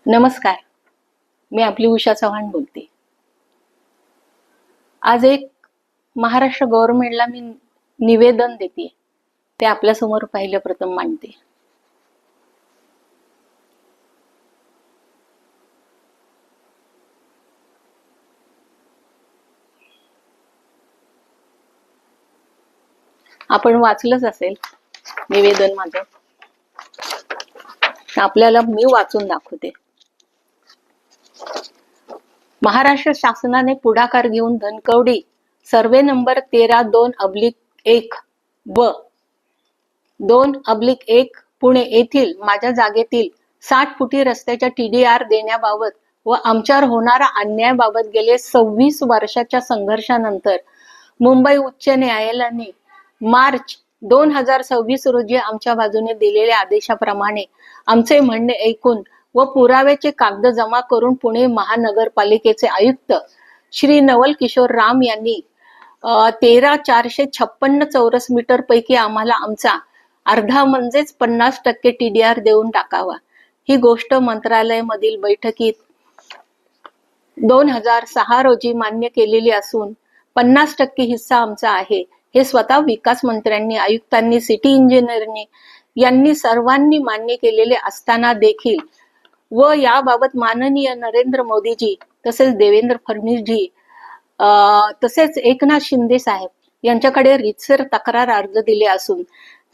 नमस्कार, मी आपली उषा चव्हाण बोलते. आज एक महाराष्ट्र गव्हर्नमेंटला मी निवेदन देते, ते आपल्यासमोर पहिलं प्रथम मांडते. आपण वाचलंच असेल निवेदन माझं, आपल्याला मी वाचून दाखवते. महाराष्ट्र शासनाने पुढाकार घेऊन धनकवडी सर्वे नंबर 13/2/1 व 2/1 पुणे येथील माझ्या जागेतील 60 फुटी रस्त्याच्या TDR देण्याबाबत व आमच्यावर होणारा अन्यायाबाबत गेले 26 वर्षाच्या संघर्षानंतर मुंबई उच्च न्यायालयाने मार्च 2026 रोजी आमच्या बाजूने दिलेल्या आदेशाप्रमाणे आमचे म्हणणे ऐकून व पुराव्याचे कागद जमा करून पुणे महानगरपालिकेचे आयुक्त श्री नवल किशोर राम यांनी 13,456 चौरस मीटर पैकी आम्हाला आमचा अर्धा म्हणजेच 50% TDR देऊन टाकावा. ही गोष्ट मंत्रालयामधील बैठकीत 2006 रोजी मान्य केलेली असून 50% हिस्सा आमचा आहे हे स्वतः विकास मंत्र्यांनी, आयुक्तांनी, सिटी इंजिनियरनी यांनी सर्वांनी मान्य केलेले असताना देखील व याबाबत माननीय नरेंद्र मोदीजी तसेच देवेंद्र फडणवीसजी तसेच एकनाथ शिंदे साहेब यांच्याकडे रीतसर तक्रार अर्ज दिले असून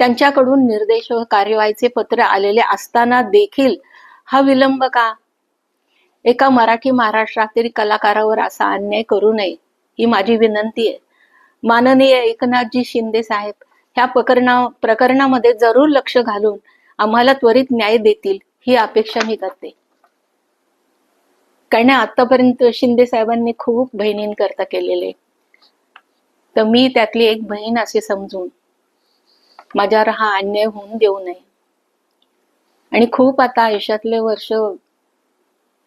त्यांच्याकडून निर्देश व कार्यवाहीचे पत्र आलेले असताना देखील हा विलंब का? एका मराठी महाराष्ट्रातील कलाकारावर असा अन्याय करू नये ही माझी विनंती आहे. माननीय एकनाथजी शिंदे साहेब ह्या प्रकरणामध्ये जरूर लक्ष घालून आम्हाला त्वरित न्याय देतील ही अपेक्षा मी करते. कारण आतापर्यंत शिंदे साहेबांनी खूप बहिणींकरता केलेले, तर मी त्यातली एक बहीण असे समजून माझ्यावर हा अन्याय होऊन देऊ नये आणि खूप आता आयुष्यातले वर्ष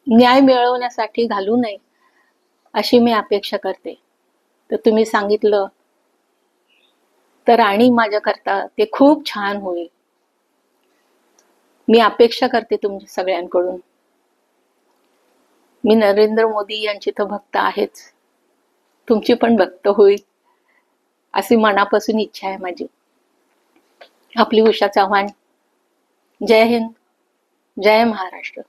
न्याय मिळवण्यासाठी घालू नये अशी मी अपेक्षा करते. तर तुम्ही सांगितलं तर आणि माझ्याकरता ते खूप छान होईल. मी अपेक्षा करते तुमच्या सगळ्यांकडून. मी नरेंद्र मोदी यांची तर भक्त आहेच, तुमची पण भक्त होईल अशी मनापासून इच्छा आहे माझी. आपली उषा चव्हाण. जय हिंद, जय महाराष्ट्र.